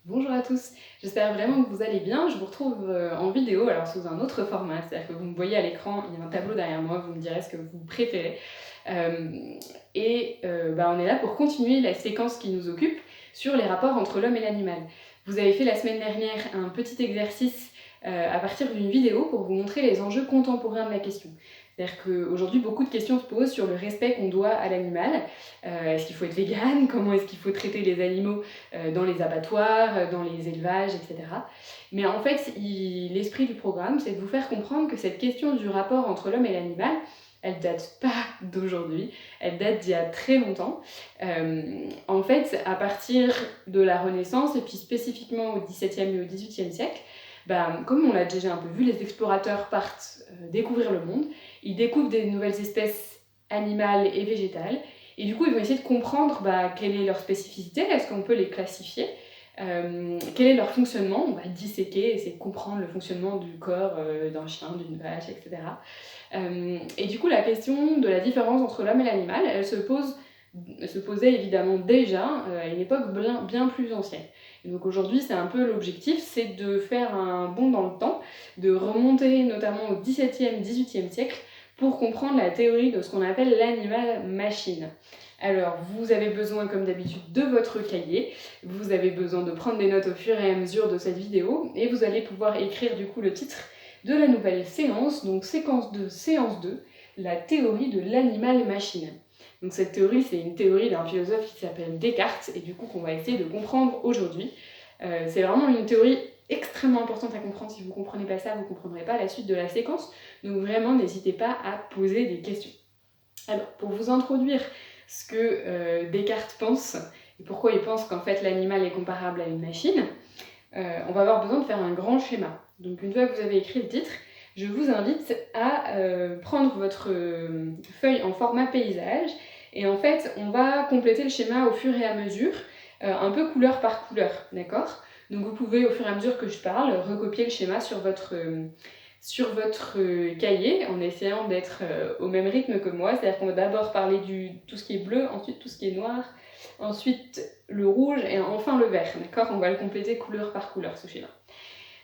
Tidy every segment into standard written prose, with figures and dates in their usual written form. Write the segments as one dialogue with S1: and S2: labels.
S1: Bonjour à tous, j'espère vraiment que vous allez bien. Je vous retrouve en vidéo, alors sous un autre format, c'est-à-dire que vous me voyez à l'écran, il y a un tableau derrière moi, vous me direz ce que vous préférez. Euh, on est là pour continuer la séquence qui nous occupe sur les rapports entre l'homme et l'animal. Vous avez fait la semaine dernière un petit exercice à partir d'une vidéo pour vous montrer les enjeux contemporains de la question. C'est-à-dire qu'aujourd'hui, beaucoup de questions se posent sur le respect qu'on doit à l'animal. Est-ce qu'il faut être vegan? Comment est-ce qu'il faut traiter les animaux dans les abattoirs, dans les élevages, etc. Mais en fait, l'esprit du programme, c'est de vous faire comprendre que cette question du rapport entre l'homme et l'animal, elle date pas d'aujourd'hui, elle date d'il y a très longtemps. En fait, à partir de la Renaissance, et puis spécifiquement au XVIIe et au XVIIIe siècle, comme on l'a déjà un peu vu, les explorateurs partent découvrir le monde, ils découvrent des nouvelles espèces animales et végétales, et du coup, ils vont essayer de comprendre quelle est leur spécificité, est-ce qu'on peut les classifier, quel est leur fonctionnement, on va disséquer, essayer de comprendre le fonctionnement du corps d'un chien, d'une vache, etc. Et du coup, la question de la différence entre l'homme et l'animal, elle se posait évidemment déjà à une époque bien plus ancienne. Et donc aujourd'hui, c'est un peu l'objectif, c'est de faire un bond dans le temps, de remonter notamment au XVIIe, XVIIIe siècle, pour comprendre la théorie de ce qu'on appelle l'animal-machine. Alors, vous avez besoin, comme d'habitude, de votre cahier, vous avez besoin de prendre des notes au fur et à mesure de cette vidéo, et vous allez pouvoir écrire du coup le titre de la nouvelle séance, donc séquence 2, séance 2, la théorie de l'animal-machine. Donc cette théorie, c'est une théorie d'un philosophe qui s'appelle Descartes, et du coup qu'on va essayer de comprendre aujourd'hui. C'est vraiment une théorie extrêmement importante à comprendre. Si vous ne comprenez pas ça, vous ne comprendrez pas la suite de la séquence. Donc vraiment, n'hésitez pas à poser des questions. Alors, pour vous introduire ce que Descartes pense, et pourquoi il pense qu'en fait l'animal est comparable à une machine, on va avoir besoin de faire un grand schéma. Donc une fois que vous avez écrit le titre, je vous invite à prendre votre feuille en format paysage, et en fait, on va compléter le schéma au fur et à mesure, un peu couleur par couleur, d'accord? Donc vous pouvez, au fur et à mesure que je parle, recopier le schéma sur votre cahier en essayant d'être au même rythme que moi. C'est-à-dire qu'on va d'abord parler de tout ce qui est bleu, ensuite tout ce qui est noir, ensuite le rouge et enfin le vert. D'accord? On va le compléter couleur par couleur, ce schéma.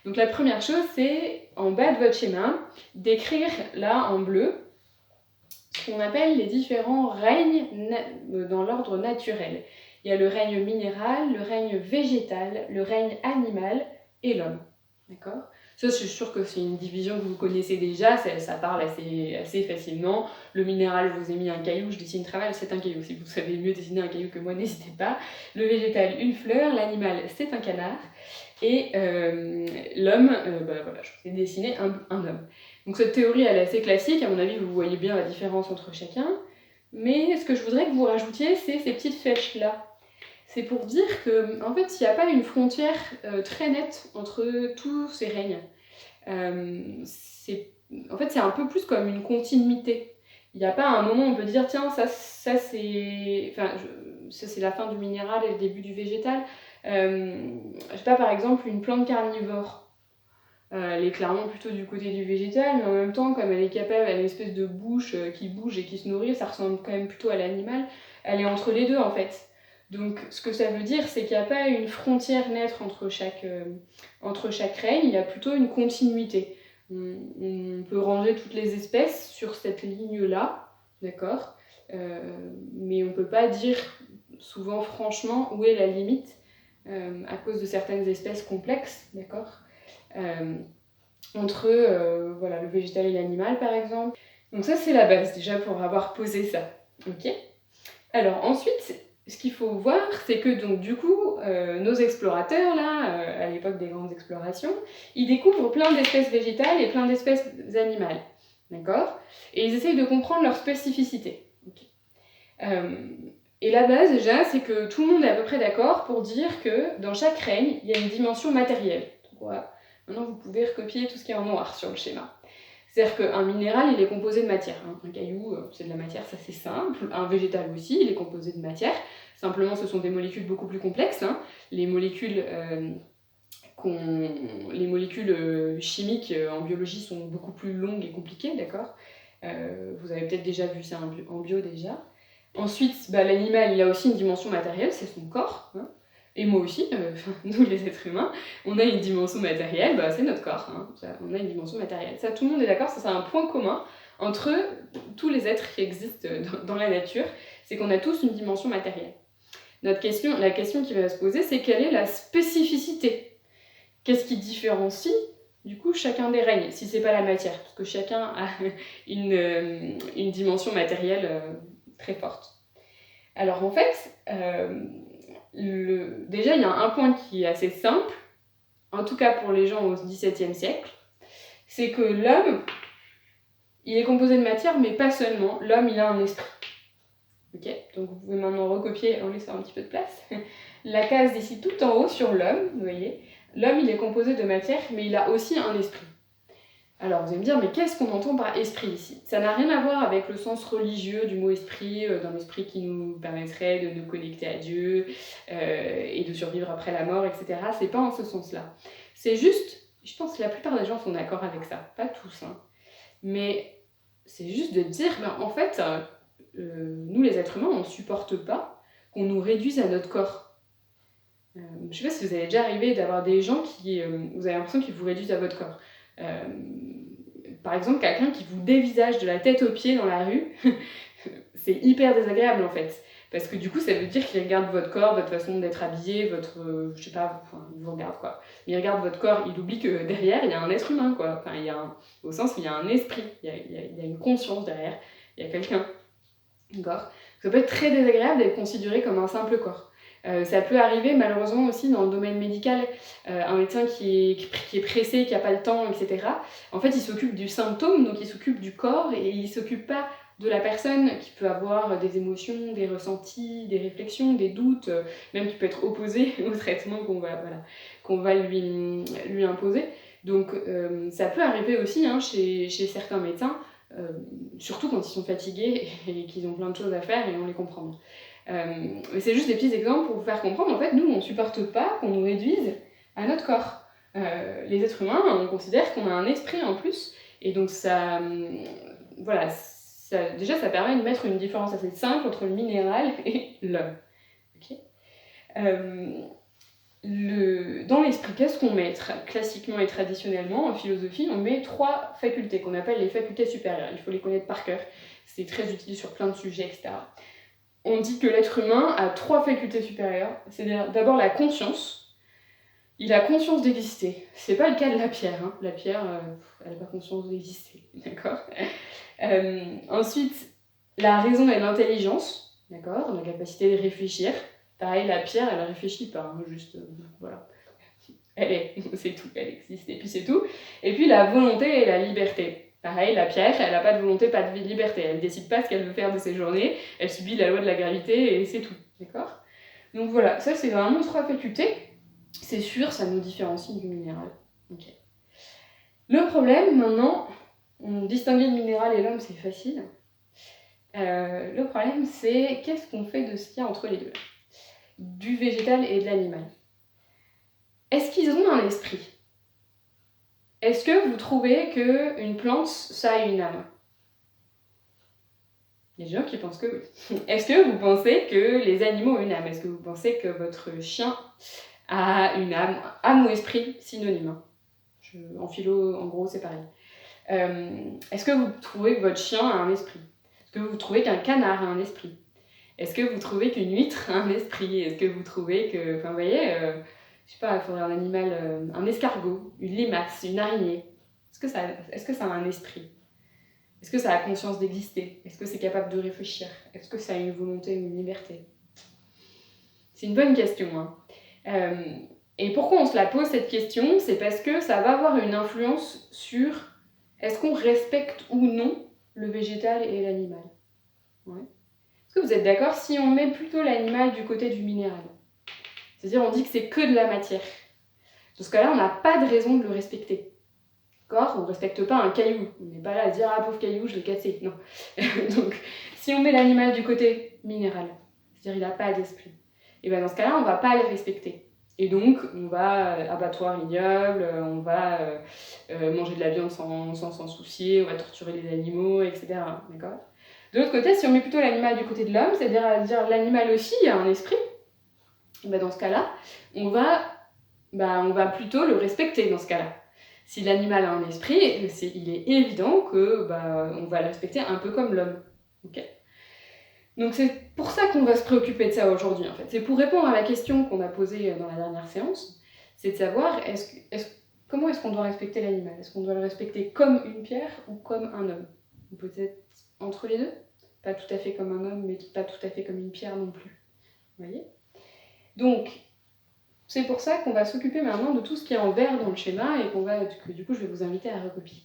S1: Donc la première chose, c'est en bas de votre schéma, d'écrire là en bleu ce qu'on appelle les différents règnes dans l'ordre naturel. Il y a le règne minéral, le règne végétal, le règne animal et l'homme. D'accord? Ça, je suis sûre que c'est une division que vous connaissez déjà, ça parle assez facilement. Le minéral, je vous ai mis un caillou, je dessine très mal, c'est un caillou. Si vous savez mieux dessiner un caillou que moi, n'hésitez pas. Le végétal, une fleur. L'animal, c'est un canard. Et l'homme, voilà, je vous ai dessiné un homme. Donc cette théorie, elle est assez classique. À mon avis, vous voyez bien la différence entre chacun. Mais ce que je voudrais que vous rajoutiez, c'est ces petites flèches-là. C'est pour dire que, en fait, il n'y a pas une frontière très nette entre tous ces règnes. En fait, c'est un peu plus comme une continuité. Il n'y a pas un moment où on peut dire, tiens, ça c'est... Enfin, ça c'est la fin du minéral et le début du végétal. Je sais pas, par exemple, une plante carnivore. Elle est clairement plutôt du côté du végétal, mais en même temps, comme elle est capable, elle a une espèce de bouche qui bouge et qui se nourrit, ça ressemble quand même plutôt à l'animal. Elle est entre les deux, en fait. Donc, ce que ça veut dire, c'est qu'il n'y a pas une frontière nette entre chaque règne, il y a plutôt une continuité. On peut ranger toutes les espèces sur cette ligne-là, d'accord? Mais on ne peut pas dire souvent franchement où est la limite à cause de certaines espèces complexes, d'accord? Entre voilà, le végétal et l'animal, par exemple. Donc ça, c'est la base, déjà, pour avoir posé ça. Ok? Alors ensuite, ce qu'il faut voir, c'est que donc du coup, nos explorateurs, là, à l'époque des grandes explorations, ils découvrent plein d'espèces végétales et plein d'espèces animales. D'accord? Et ils essayent de comprendre leur spécificité. Okay. Et la base, déjà, c'est que tout le monde est à peu près d'accord pour dire que dans chaque règne, il y a une dimension matérielle. Donc, voilà. Maintenant, vous pouvez recopier tout ce qui est en noir sur le schéma. C'est-à-dire qu'un minéral, il est composé de matière. Hein. Un caillou, c'est de la matière, ça c'est simple. Un végétal aussi, il est composé de matière. Simplement, ce sont des molécules beaucoup plus complexes. Hein. Les molécules, chimiques en biologie sont beaucoup plus longues et compliquées, d'accord? Vous avez peut-être déjà vu ça en bio déjà. Ensuite, l'animal, il a aussi une dimension matérielle, c'est son corps. Hein. Et moi aussi, nous les êtres humains, on a une dimension matérielle, c'est notre corps, hein, on a une dimension matérielle. Ça, tout le monde est d'accord, ça c'est un point commun entre tous les êtres qui existent dans la nature, c'est qu'on a tous une dimension matérielle. La question qui va se poser, c'est quelle est la spécificité? Qu'est-ce qui différencie du coup chacun des règnes, si c'est pas la matière, parce que chacun a une dimension matérielle très forte. Alors en fait, déjà il y a un point qui est assez simple, en tout cas pour les gens au XVIIe siècle, c'est que l'homme, il est composé de matière, mais pas seulement, l'homme il a un esprit. Ok, donc vous pouvez maintenant recopier en laissant un petit peu de place. La case ici tout en haut sur l'homme, vous voyez, l'homme il est composé de matière, mais il a aussi un esprit. Alors vous allez me dire, mais qu'est-ce qu'on entend par esprit ici? Ça n'a rien à voir avec le sens religieux du mot esprit, d'un esprit qui nous permettrait de nous connecter à Dieu et de survivre après la mort, etc. C'est pas en ce sens-là. C'est juste, je pense que la plupart des gens sont d'accord avec ça, pas tous, hein. Mais c'est juste de dire, en fait, nous les êtres humains, on ne supporte pas qu'on nous réduise à notre corps. Je ne sais pas si vous avez déjà arrivé d'avoir des gens qui, vous avez l'impression qu'ils vous réduisent à votre corps. Par exemple, quelqu'un qui vous dévisage de la tête aux pieds dans la rue, c'est hyper désagréable en fait. Parce que du coup, ça veut dire qu'il regarde votre corps, votre façon d'être habillé, je sais pas, il vous regarde quoi. Il regarde votre corps, il oublie que derrière, il y a un être humain quoi. Enfin, au sens où il y a un esprit, il y a une conscience derrière, il y a quelqu'un. D'accord. Ça peut être très désagréable d'être considéré comme un simple corps. Ça peut arriver malheureusement aussi dans le domaine médical, un médecin qui est pressé, qui n'a pas le temps, etc. En fait, il s'occupe du symptôme, donc il s'occupe du corps et il ne s'occupe pas de la personne qui peut avoir des émotions, des ressentis, des réflexions, des doutes, même qui peut être opposé au traitement qu'on va lui imposer. Donc ça peut arriver aussi chez certains médecins, surtout quand ils sont fatigués et qu'ils ont plein de choses à faire et on les comprend bien. Mais c'est juste des petits exemples pour vous faire comprendre, en fait, nous, on ne supporte pas qu'on nous réduise à notre corps. Les êtres humains, on considère qu'on a un esprit en plus, et donc ça, déjà, ça permet de mettre une différence assez simple entre le minéral et l'homme. Okay. Dans l'esprit, qu'est-ce qu'on met classiquement et traditionnellement en philosophie? On met 3 facultés qu'on appelle les facultés supérieures. Il faut les connaître par cœur. C'est très utile sur plein de sujets, etc. On dit que l'être humain a 3 facultés supérieures. C'est-à-dire d'abord la conscience. Il a conscience d'exister. C'est pas le cas de la pierre. Hein. La pierre, elle n'a pas conscience d'exister. D'accord. Ensuite, la raison et l'intelligence. D'accord. La capacité de réfléchir. Pareil, la pierre, elle réfléchit pas, hein, juste, voilà. Elle est, c'est tout, elle existe, et puis c'est tout. Et puis la volonté et la liberté. Pareil, la pierre, elle n'a pas de volonté, pas de liberté. Elle ne décide pas ce qu'elle veut faire de ses journées, elle subit la loi de la gravité, et c'est tout, d'accord? Donc voilà, ça c'est vraiment 3 facultés. C'est sûr, ça nous différencie du minéral. Okay. Le problème, maintenant, distinguer le minéral et l'homme, c'est facile. Le problème, c'est qu'est-ce qu'on fait de ce qu'il y a entre les deux? Du végétal et de l'animal. Est-ce qu'ils ont un esprit? Est-ce que vous trouvez qu'une plante, ça a une âme? Il y a des gens qui pensent que oui. Est-ce que vous pensez que les animaux ont une âme? Est-ce que vous pensez que votre chien a une âme? Âme ou esprit, synonyme. En philo, en gros, c'est pareil. Est-ce que vous trouvez que votre chien a un esprit? Est-ce que vous trouvez qu'un canard a un esprit? Est-ce que vous trouvez qu'une huître a un esprit? Est-ce que vous trouvez que... Enfin, vous voyez, je sais pas, il faudrait un animal, un escargot, une limace, une araignée. Est-ce que ça a un esprit? Est-ce que ça a conscience d'exister? Est-ce que c'est capable de réfléchir? Est-ce que ça a une volonté ou une liberté? C'est une bonne question. Hein. Et pourquoi on se la pose cette question? C'est parce que ça va avoir une influence sur est-ce qu'on respecte ou non le végétal et l'animal. Ouais. Est-ce que vous êtes d'accord si on met plutôt l'animal du côté du minéral? C'est-à-dire on dit que c'est que de la matière. Dans ce cas-là, on n'a pas de raison de le respecter. D'accord? On ne respecte pas un caillou. On n'est pas là à dire « Ah, pauvre caillou, je l'ai cassé ». Non. Donc, si on met l'animal du côté minéral, c'est-à-dire il n'a pas d'esprit, et bien dans ce cas-là, on ne va pas le respecter. Et donc, on va abattoir ignoble, on va manger de la viande sans s'en soucier, on va torturer les animaux, etc. D'accord? De l'autre côté, si on met plutôt l'animal du côté de l'homme, c'est-à-dire l'animal aussi a un esprit, bah, dans ce cas-là, on va plutôt le respecter dans ce cas-là. Si l'animal a un esprit, il est évident que on va le respecter un peu comme l'homme. Okay. Donc c'est pour ça qu'on va se préoccuper de ça aujourd'hui en fait. C'est pour répondre à la question qu'on a posée dans la dernière séance, c'est de savoir comment est-ce qu'on doit respecter l'animal? Est-ce qu'on doit le respecter comme une pierre ou comme un homme? Ou peut-être entre les deux? Pas tout à fait comme un homme, mais pas tout à fait comme une pierre non plus. Vous voyez? Donc, c'est pour ça qu'on va s'occuper maintenant de tout ce qui est en vert dans le schéma et que du coup je vais vous inviter à recopier.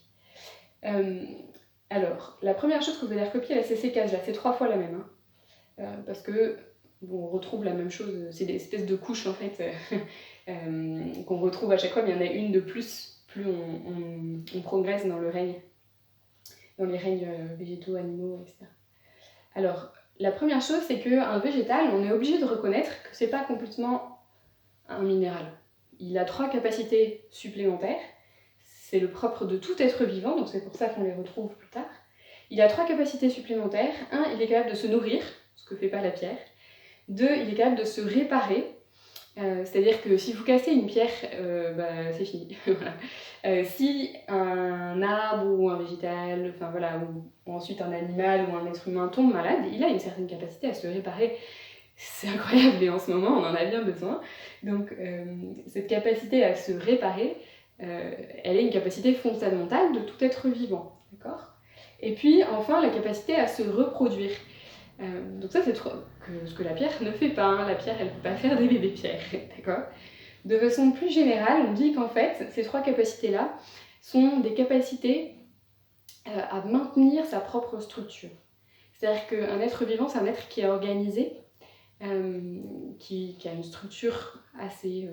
S1: Alors, la première chose que vous allez recopier, là, c'est ces cases-là. C'est 3 fois la même. Hein. Parce que on retrouve la même chose, c'est des espèces de couches en fait qu'on retrouve à chaque fois, mais il y en a une de plus on progresse dans le règne, dans les règnes végétaux, animaux, etc. Alors, la première chose, c'est qu'un végétal, on est obligé de reconnaître que c'est pas complètement un minéral. Il a 3 capacités supplémentaires, c'est le propre de tout être vivant, donc c'est pour ça qu'on les retrouve plus tard. Il a 3 capacités supplémentaires. 1, il est capable de se nourrir, ce que fait pas la pierre. 2, il est capable de se réparer, c'est-à-dire que si vous cassez une pierre, c'est fini. Voilà. Si un arbre ou un végétal, enfin voilà, ou ensuite un animal ou un être humain tombe malade, il a une certaine capacité à se réparer. C'est incroyable et en ce moment on en a bien besoin. Donc cette capacité à se réparer, elle est une capacité fondamentale de tout être vivant. D'accord ? Et puis enfin la capacité à se reproduire. Donc ça c'est ce que la pierre ne fait pas, hein. La pierre elle ne peut pas faire des bébés pierres, d'accord ? De façon plus générale, on dit qu'en fait ces 3 capacités-là sont des capacités à maintenir sa propre structure. C'est-à-dire qu'un être vivant c'est un être qui est organisé, qui a une structure assez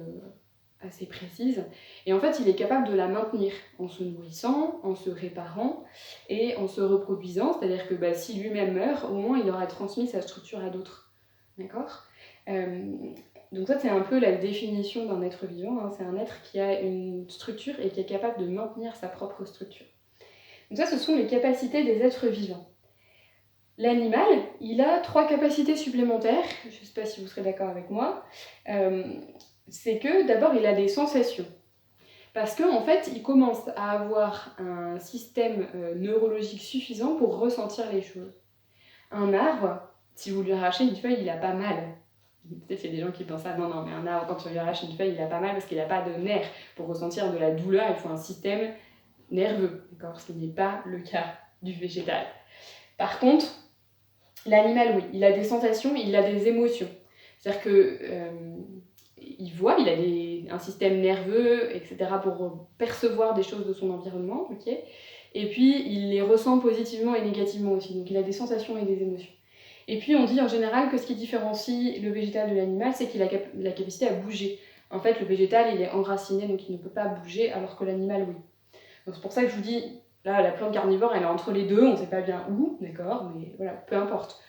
S1: précise, et en fait il est capable de la maintenir en se nourrissant, en se réparant et en se reproduisant, c'est-à-dire que si lui-même meurt, au moins il aura transmis sa structure à d'autres. D'accord ? Donc ça c'est un peu la définition d'un être vivant, hein. C'est un être qui a une structure et qui est capable de maintenir sa propre structure. Donc ça ce sont les capacités des êtres vivants. L'animal, il a 3 capacités supplémentaires, je ne sais pas si vous serez d'accord avec moi, c'est que d'abord il a des sensations. Parce qu'en fait, il commence à avoir un système neurologique suffisant pour ressentir les choses. Un arbre, si vous lui arrachez une feuille, il a pas mal. Peut-être qu'il y a des gens qui pensent ça, non, mais un arbre, quand tu lui arraches une feuille, il a pas mal parce qu'il n'a pas de nerfs. Pour ressentir de la douleur, il faut un système nerveux, d'accord ? Ce qui n'est pas le cas du végétal. Par contre, l'animal, oui, il a des sensations, il a des émotions. C'est-à-dire que il voit, il a un système nerveux, etc. pour percevoir des choses de son environnement, ok ? Et puis il les ressent positivement et négativement aussi, donc il a des sensations et des émotions. Et puis on dit en général que ce qui différencie le végétal de l'animal, c'est qu'il a la capacité à bouger. En fait, le végétal, il est enraciné, donc il ne peut pas bouger, alors que l'animal, oui. Donc c'est pour ça que je vous dis, là, la plante carnivore, elle est entre les deux, on ne sait pas bien où, d'accord, mais voilà, peu importe.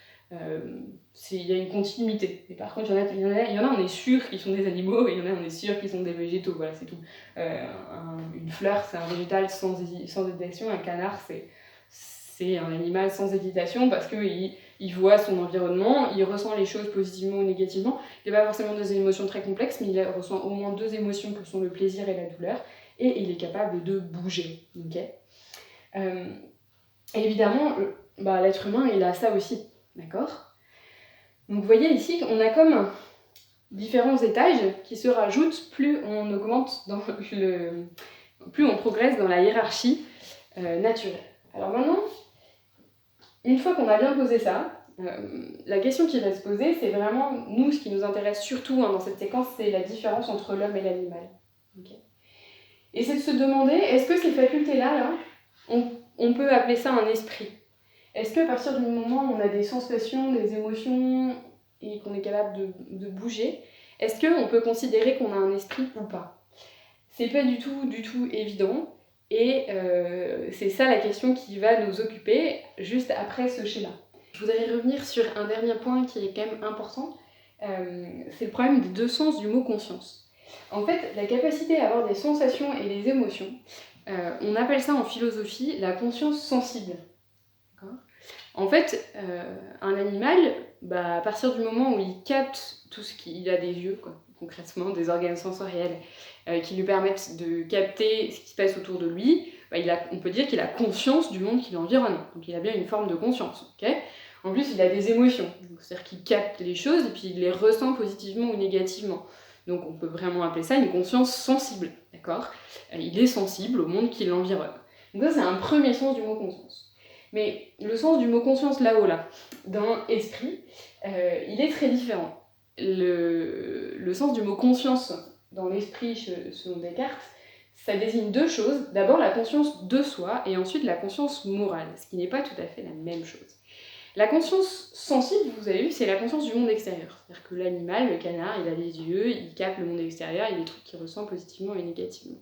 S1: Il y a une continuité. Et par contre, il y en a, on est sûr qu'ils sont des animaux, et il y en a, on est sûr qu'ils sont des végétaux, voilà, c'est tout. Une fleur, c'est un végétal sans hésitation, un canard, c'est un animal sans hésitation, parce qu'il voit son environnement, il ressent les choses positivement ou négativement. Il n'a pas forcément des émotions très complexes, mais il ressent au moins 2 émotions que sont le plaisir et la douleur, et il est capable de bouger. Okay, et évidemment, l'être humain, il a ça aussi. D'accord ? Donc vous voyez ici, on a comme différents étages qui se rajoutent plus on augmente plus on progresse dans la hiérarchie naturelle. Alors maintenant, une fois qu'on a bien posé ça, la question qui va se poser, c'est vraiment, nous, ce qui nous intéresse surtout dans cette séquence, c'est la différence entre l'homme et l'animal. Okay. Et c'est de se demander, est-ce que ces facultés-là, on peut appeler ça un esprit ? Est-ce qu'à partir du moment où on a des sensations, des émotions et qu'on est capable de bouger, est-ce qu'on peut considérer qu'on a un esprit ou pas ? C'est pas du tout évident, et c'est ça la question qui va nous occuper juste après ce schéma. Je voudrais revenir sur un dernier point qui est quand même important, c'est le problème des 2 sens du mot conscience. En fait, la capacité à avoir des sensations et des émotions, on appelle ça en philosophie la conscience sensible. En fait, un animal, à partir du moment où il capte tout ce qu'il a des yeux, quoi, concrètement, des organes sensoriels, qui lui permettent de capter ce qui se passe autour de lui, on peut dire qu'il a conscience du monde qui l'environne. Donc il a bien une forme de conscience. Okay, en plus, il a des émotions. C'est-à-dire qu'il capte les choses et puis il les ressent positivement ou négativement. Donc on peut vraiment appeler ça une conscience sensible. D'accord, il est sensible au monde qui l'environne. Donc ça, c'est un premier sens du mot conscience. Mais le sens du mot conscience là-haut, dans esprit, il est très différent. Le sens du mot conscience dans l'esprit selon Descartes, ça désigne deux choses. D'abord la conscience de soi et ensuite la conscience morale, ce qui n'est pas tout à fait la même chose. La conscience sensible, vous avez vu, c'est la conscience du monde extérieur. C'est-à-dire que l'animal, le canard, il a les yeux, il capte le monde extérieur, il y a des trucs qu'il ressent positivement et négativement.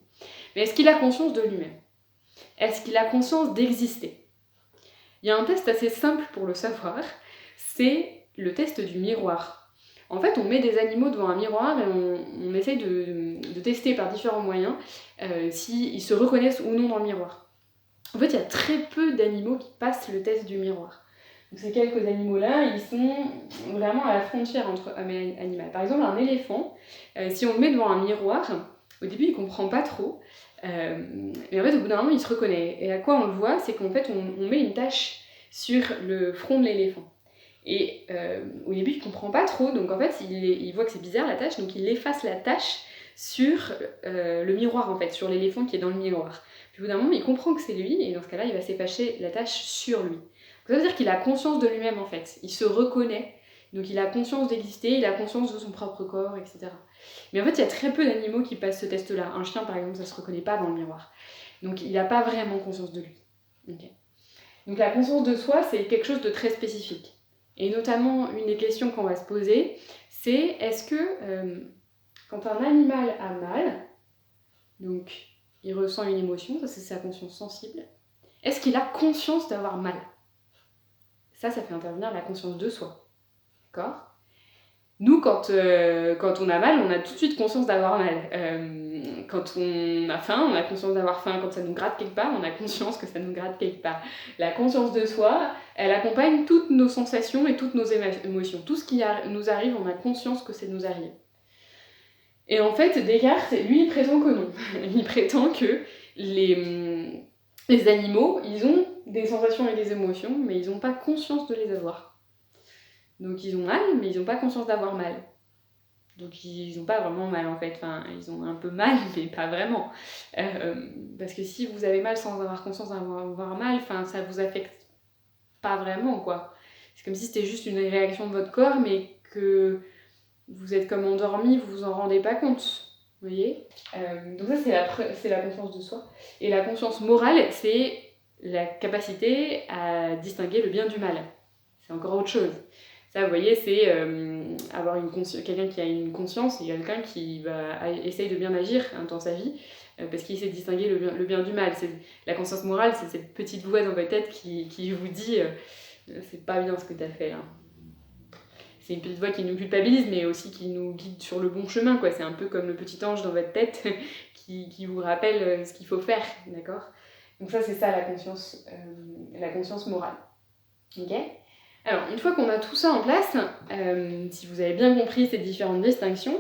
S1: Mais est-ce qu'il a conscience de lui-même? Est-ce qu'il a conscience d'exister? Il y a un test assez simple pour le savoir, c'est le test du miroir. En fait, on met des animaux devant un miroir et on essaye de tester par différents moyens s'ils se reconnaissent ou non dans le miroir. En fait, il y a très peu d'animaux qui passent le test du miroir. Donc, ces quelques animaux-là, ils sont vraiment à la frontière entre homme et animal. Par exemple, un éléphant, si on le met devant un miroir, au début, il ne comprend pas trop. Mais en fait, au bout d'un moment, il se reconnaît. Et à quoi on le voit, c'est qu'en fait, on met une tache sur le front de l'éléphant. Et au début, il ne comprend pas trop, donc en fait, il voit que c'est bizarre la tache, donc il efface la tache sur le miroir, en fait, sur l'éléphant qui est dans le miroir. Puis au bout d'un moment, il comprend que c'est lui, et dans ce cas-là, il va s'effacer la tache sur lui. Donc, ça veut dire qu'il a conscience de lui-même, en fait. Il se reconnaît, donc il a conscience d'exister, il a conscience de son propre corps, etc. Mais en fait, il y a très peu d'animaux qui passent ce test-là. Un chien, par exemple, ça ne se reconnaît pas dans le miroir. Donc il n'a pas vraiment conscience de lui. Okay. Donc la conscience de soi, c'est quelque chose de très spécifique. Et notamment, une des questions qu'on va se poser, c'est est-ce que quand un animal a mal, donc il ressent une émotion, ça c'est sa conscience sensible, est-ce qu'il a conscience d'avoir mal? Ça fait intervenir la conscience de soi. D'accord? Nous, quand on a mal, on a tout de suite conscience d'avoir mal. Quand on a faim, on a conscience d'avoir faim. Quand ça nous gratte quelque part, on a conscience que ça nous gratte quelque part. La conscience de soi, elle accompagne toutes nos sensations et toutes nos émotions. Tout ce qui nous arrive, on a conscience que ça nous arrive. Et en fait, Descartes, lui, il prétend que non. Il prétend que les animaux, ils ont des sensations et des émotions, mais ils n'ont pas conscience de les avoir. Donc ils ont mal, mais ils n'ont pas conscience d'avoir mal. Donc ils n'ont pas vraiment mal en fait, enfin ils ont un peu mal, mais pas vraiment. Parce que si vous avez mal sans avoir conscience d'avoir mal, ça vous affecte pas vraiment quoi. C'est comme si c'était juste une réaction de votre corps, mais que vous êtes comme endormi, vous vous en rendez pas compte. Vous voyez, donc ça c'est la conscience de soi. Et la conscience morale, c'est la capacité à distinguer le bien du mal. C'est encore autre chose. Ça, vous voyez, c'est avoir quelqu'un qui a une conscience et quelqu'un qui essaye de bien agir dans sa vie parce qu'il sait distinguer le bien du mal. La conscience morale, c'est cette petite voix dans votre tête qui vous dit c'est pas bien ce que tu as fait. Hein. C'est une petite voix qui nous culpabilise, mais aussi qui nous guide sur le bon chemin. Quoi. C'est un peu comme le petit ange dans votre tête qui vous rappelle ce qu'il faut faire. D'accord ? Donc ça, c'est ça la conscience morale. Ok ? Alors, une fois qu'on a tout ça en place, si vous avez bien compris ces différentes distinctions,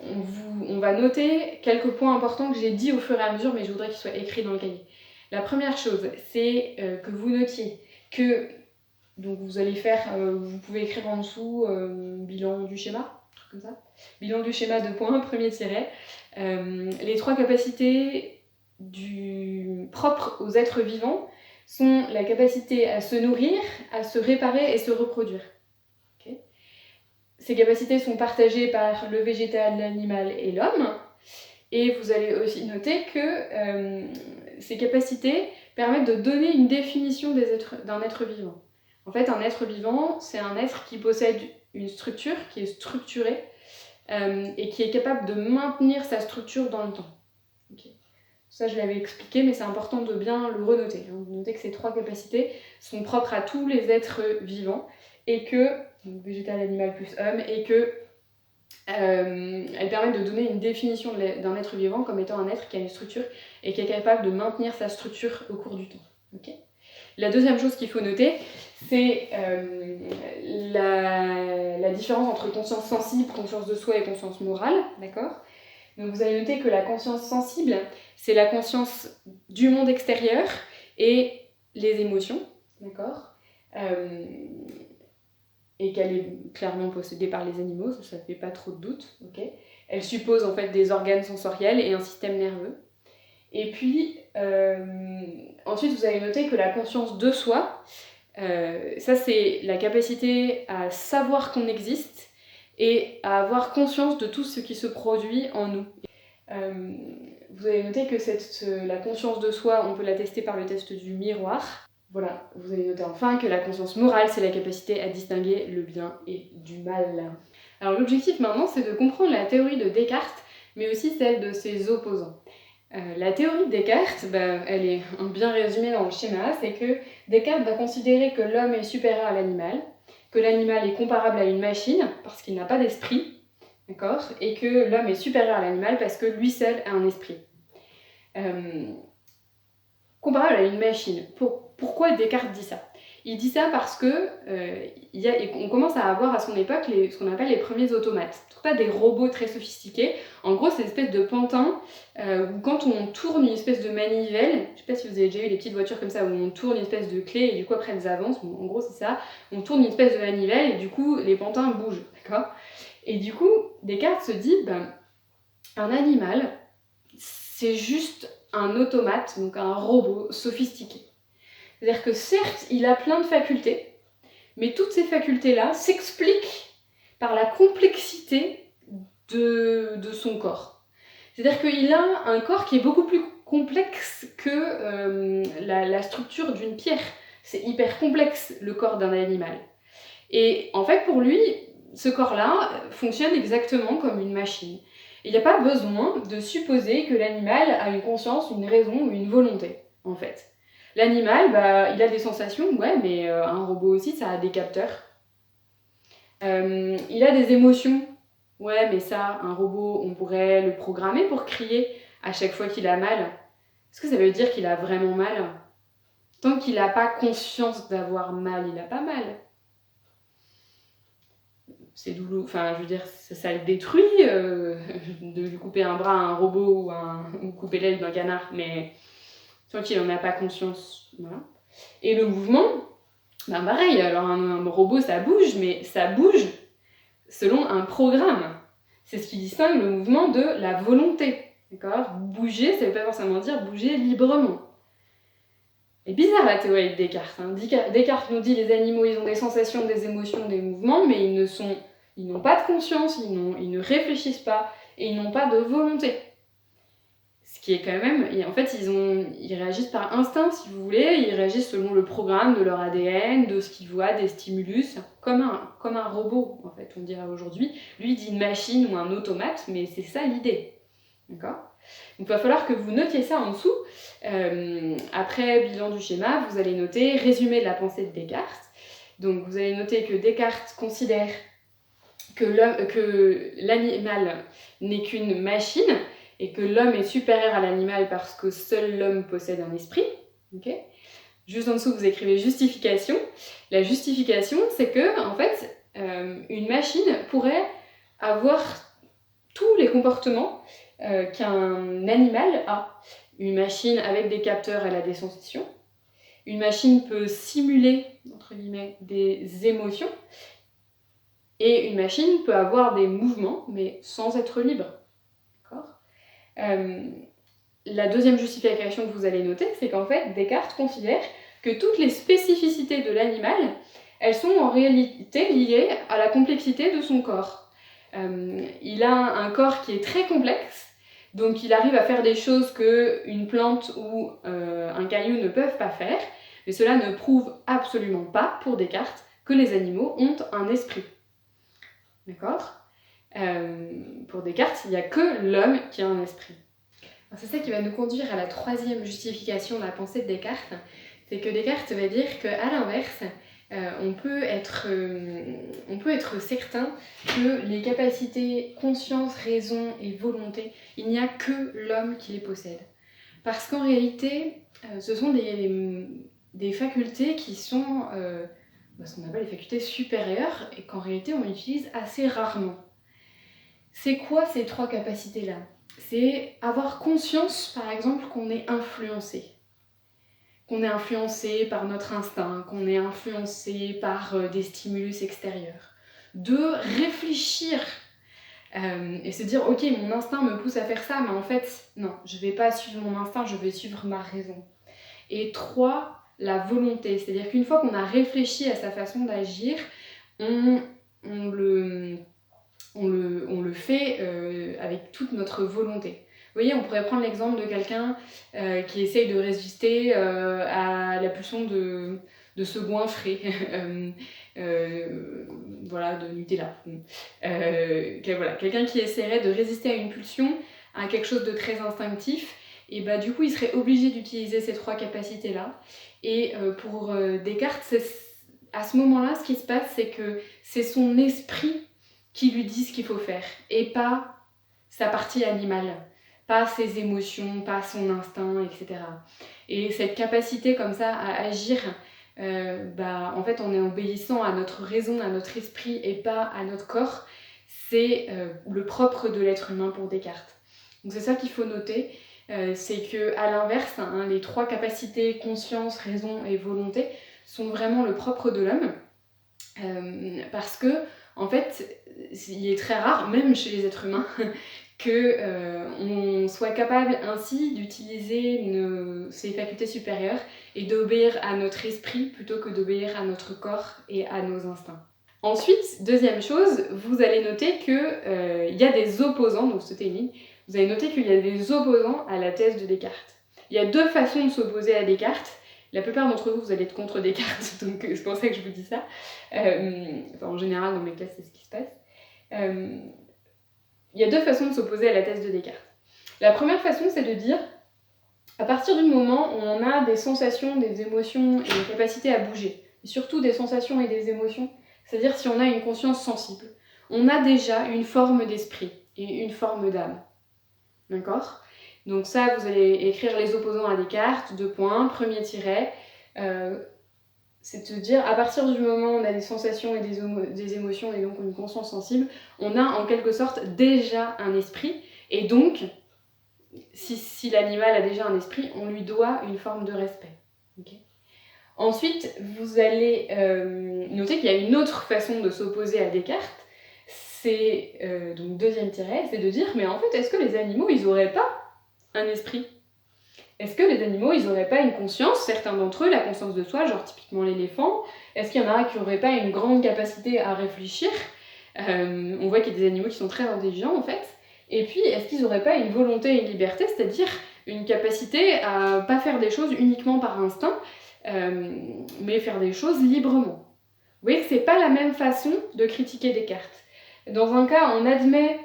S1: on va noter quelques points importants que j'ai dit au fur et à mesure, mais je voudrais qu'ils soient écrits dans le cahier. La première chose, c'est que vous notiez que, donc vous allez faire, vous pouvez écrire en dessous bilan du schéma, un truc comme ça. Bilan du schéma, 2 points, premier tiret. Les 3 capacités propres aux êtres vivants sont la capacité à se nourrir, à se réparer et se reproduire. Okay. Ces capacités sont partagées par le végétal, l'animal et l'homme. Et vous allez aussi noter que ces capacités permettent de donner une définition d'un être vivant. En fait, un être vivant, c'est un être qui possède une structure, qui est structurée, et qui est capable de maintenir sa structure dans le temps. Okay. Ça, je l'avais expliqué, mais c'est important de bien le renoter. Vous notez que ces 3 capacités sont propres à tous les êtres vivants, et que, donc végétal, animal plus homme, et que elles permettent de donner une définition d'un être vivant comme étant un être qui a une structure et qui est capable de maintenir sa structure au cours du temps. Okay. La deuxième chose qu'il faut noter, c'est la différence entre conscience sensible, conscience de soi et conscience morale, d'accord? Donc vous allez noter que la conscience sensible, c'est la conscience du monde extérieur et les émotions, d'accord? Et qu'elle est clairement possédée par les animaux, ça fait pas trop de doute, ok? Elle suppose en fait des organes sensoriels et un système nerveux. Et puis, ensuite, vous allez noter que la conscience de soi, ça c'est la capacité à savoir qu'on existe et à avoir conscience de tout ce qui se produit en nous. Vous allez noter que la conscience de soi, on peut la tester par le test du miroir. Voilà, vous allez noter enfin que la conscience morale, c'est la capacité à distinguer le bien et du mal. Alors l'objectif maintenant, c'est de comprendre la théorie de Descartes, mais aussi celle de ses opposants. La théorie de Descartes, elle est bien résumée dans le schéma, c'est que Descartes va considérer que l'homme est supérieur à l'animal, que l'animal est comparable à une machine, parce qu'il n'a pas d'esprit, d'accord, et que l'homme est supérieur à l'animal parce que lui seul a un esprit. Comparable à une machine. Pourquoi Descartes dit ça? Il dit ça parce que on commence à avoir à son époque ce qu'on appelle les premiers automates. Pas des robots très sophistiqués. En gros, c'est une espèce de pantin où quand on tourne une espèce de manivelle, je sais pas si vous avez déjà eu des petites voitures comme ça où on tourne une espèce de clé et du coup après elles avancent. Bon, en gros, c'est ça. On tourne une espèce de manivelle et du coup les pantins bougent, d'accord? Et du coup, Descartes se dit, un animal, c'est juste un automate, donc un robot sophistiqué. C'est-à-dire que certes, il a plein de facultés, mais toutes ces facultés-là s'expliquent par la complexité de son corps. C'est-à-dire qu'il a un corps qui est beaucoup plus complexe que la structure d'une pierre. C'est hyper complexe, le corps d'un animal. Et en fait, pour lui, ce corps-là fonctionne exactement comme une machine. Il n'y a pas besoin de supposer que l'animal a une conscience, une raison ou une volonté, en fait. L'animal, il a des sensations, ouais, mais un robot aussi, ça a des capteurs. Il a des émotions, ouais, mais ça, un robot, on pourrait le programmer pour crier à chaque fois qu'il a mal. Est-ce que ça veut dire qu'il a vraiment mal? Tant qu'il n'a pas conscience d'avoir mal, il n'a pas mal. C'est douloureux, enfin je veux dire, ça le détruit de lui couper un bras à un robot ou couper l'aile d'un canard, mais tant qu'il n'en a pas conscience, voilà. Et le mouvement, pareil, alors un robot ça bouge, mais ça bouge selon un programme. C'est ce qui distingue le mouvement de la volonté, d'accord? Bouger, ça veut pas forcément dire bouger librement. C'est bizarre la théorie de Descartes. Hein. Descartes nous dit les animaux, ils ont des sensations, des émotions, des mouvements, mais ils n'ont pas de conscience, ils ne réfléchissent pas et ils n'ont pas de volonté. Ce qui est quand même... En fait, ils réagissent par instinct, si vous voulez. Ils réagissent selon le programme de leur ADN, de ce qu'ils voient, des stimulus, comme un robot, en fait, on dirait aujourd'hui. Lui, il dit une machine ou un automate, mais c'est ça l'idée. D'accord ? Donc il va falloir que vous notiez ça en dessous. Après bilan du schéma, vous allez noter résumé de la pensée de Descartes. Donc vous allez noter que Descartes considère que l'animal n'est qu'une machine et que l'homme est supérieur à l'animal parce que seul l'homme possède un esprit. Okay. Juste en dessous, vous écrivez justification. La justification, c'est que en fait, une machine pourrait avoir tous les comportements qu'un animal a. Une machine avec des capteurs, elle a des sensations. Une machine peut simuler, entre guillemets, des émotions. Et une machine peut avoir des mouvements, mais sans être libre. D'accord ? La deuxième justification que vous allez noter, c'est qu'en fait, Descartes considère que toutes les spécificités de l'animal, elles sont en réalité liées à la complexité de son corps. Il a un corps qui est très complexe, donc il arrive à faire des choses qu'une plante ou un caillou ne peuvent pas faire, mais cela ne prouve absolument pas, pour Descartes, que les animaux ont un esprit. D'accord ? Pour Descartes, il n'y a que l'homme qui a un esprit. C'est ça qui va nous conduire à la troisième justification de la pensée de Descartes, c'est que Descartes va dire qu'à l'inverse, on peut être certain que les capacités conscience, raison et volonté, il n'y a que l'homme qui les possède. Parce qu'en réalité, ce sont des facultés qui sont ce qu'on appelle les facultés supérieures et qu'en réalité on utilise assez rarement. C'est quoi ces 3 capacités-là? C'est avoir conscience, par exemple, qu'on est influencé. Qu'on est influencé par notre instinct, qu'on est influencé par des stimulus extérieurs. De réfléchir et se dire, ok, mon instinct me pousse à faire ça, mais en fait, non, je ne vais pas suivre mon instinct, je vais suivre ma raison. Et 3, la volonté. C'est-à-dire qu'une fois qu'on a réfléchi à sa façon d'agir, on le fait avec toute notre volonté. Vous voyez, on pourrait prendre l'exemple de quelqu'un qui essaye de résister à la pulsion de se goinfrer, voilà, de Nutella. Voilà, quelqu'un qui essaierait de résister à une pulsion, à quelque chose de très instinctif, et bah du coup il serait obligé d'utiliser ces 3 capacités-là. Et pour Descartes, à ce moment-là, ce qui se passe, c'est que c'est son esprit qui lui dit ce qu'il faut faire, et pas sa partie animale, pas ses émotions, pas son instinct, etc. Et cette capacité comme ça à agir, en fait on est obéissant à notre raison, à notre esprit et pas à notre corps, c'est le propre de l'être humain pour Descartes. Donc c'est ça qu'il faut noter, c'est qu'à l'inverse, les 3 capacités, conscience, raison et volonté, sont vraiment le propre de l'homme, parce que en fait, il est très rare, même chez les êtres humains, qu'on soit capable ainsi d'utiliser ses facultés supérieures et d'obéir à notre esprit plutôt que d'obéir à notre corps et à nos instincts. Ensuite, deuxième chose, vous allez noter qu'il y a des opposants, donc c'était une ligne, vous allez noter qu'il y a des opposants à la thèse de Descartes. Il y a 2 façons de s'opposer à Descartes. La plupart d'entre vous, vous allez être contre Descartes, donc c'est pour ça que je vous dis ça. En général, dans mes classes, c'est ce qui se passe. Il y a 2 façons de s'opposer à la thèse de Descartes. La première façon, c'est de dire, à partir du moment où on a des sensations, des émotions et une capacité à bouger, et surtout des sensations et des émotions, c'est-à-dire si on a une conscience sensible, on a déjà une forme d'esprit et une forme d'âme. D'accord ? Donc ça, vous allez écrire les opposants à Descartes, 2 points, premier tiret, c'est de dire, à partir du moment où on a des sensations et des émotions et donc une conscience sensible, on a en quelque sorte déjà un esprit, et donc, si l'animal a déjà un esprit, on lui doit une forme de respect. Okay. Ensuite, vous allez noter qu'il y a une autre façon de s'opposer à Descartes, c'est, donc deuxième tiret, c'est de dire, mais en fait, est-ce que les animaux, ils n'auraient pas un esprit ? Est-ce que les animaux, ils n'auraient pas une conscience, certains d'entre eux, la conscience de soi, genre typiquement l'éléphant? Est-ce qu'il y en a qui n'auraient pas une grande capacité à réfléchir? On voit qu'il y a des animaux qui sont très intelligents en fait. Et puis, est-ce qu'ils n'auraient pas une volonté et une liberté, c'est-à-dire une capacité à pas faire des choses uniquement par instinct, mais faire des choses librement? Vous voyez que c'est pas la même façon de critiquer Descartes. Dans un cas, on admet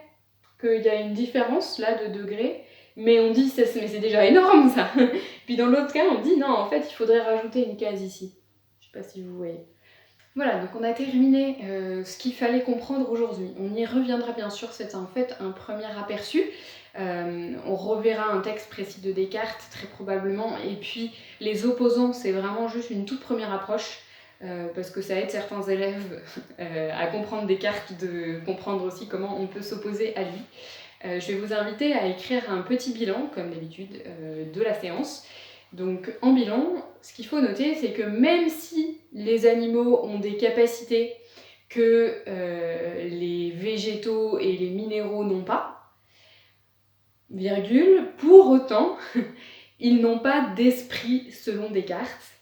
S1: qu'il y a une différence là de degré, mais on dit mais c'est déjà énorme ça. Puis dans l'autre cas, on dit non, en fait, il faudrait rajouter une case ici. Je sais pas si vous voyez. Voilà, donc on a terminé ce qu'il fallait comprendre aujourd'hui. On y reviendra bien sûr, c'est en fait un premier aperçu. On reverra un texte précis de Descartes très probablement, et puis les opposants, c'est vraiment juste une toute première approche, parce que ça aide certains élèves à comprendre Descartes, de comprendre aussi comment on peut s'opposer à lui. Je vais vous inviter à écrire un petit bilan, comme d'habitude, de la séance. Donc en bilan, ce qu'il faut noter, c'est que même si les animaux ont des capacités que les végétaux et les minéraux n'ont pas, virgule, pour autant, ils n'ont pas d'esprit selon Descartes.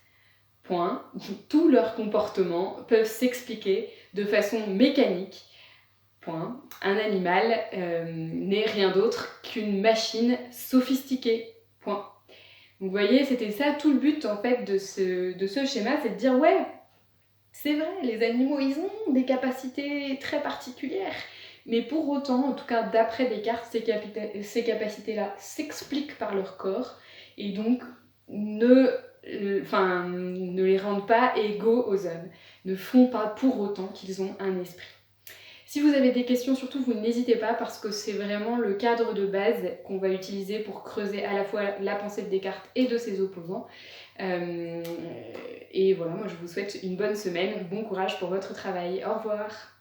S1: Point. Tous leurs comportements peuvent s'expliquer de façon mécanique. Point. Un animal n'est rien d'autre qu'une machine sophistiquée. Point. Vous voyez, c'était ça tout le but en fait de ce schéma, c'est de dire ouais, c'est vrai, les animaux ils ont des capacités très particulières, mais pour autant, en tout cas d'après Descartes, ces capacités-là s'expliquent par leur corps et donc ne les rendent pas égaux aux hommes, ne font pas pour autant qu'ils ont un esprit. Si vous avez des questions, surtout, vous n'hésitez pas parce que c'est vraiment le cadre de base qu'on va utiliser pour creuser à la fois la pensée de Descartes et de ses opposants. Et voilà, moi je vous souhaite une bonne semaine, bon courage pour votre travail. Au revoir.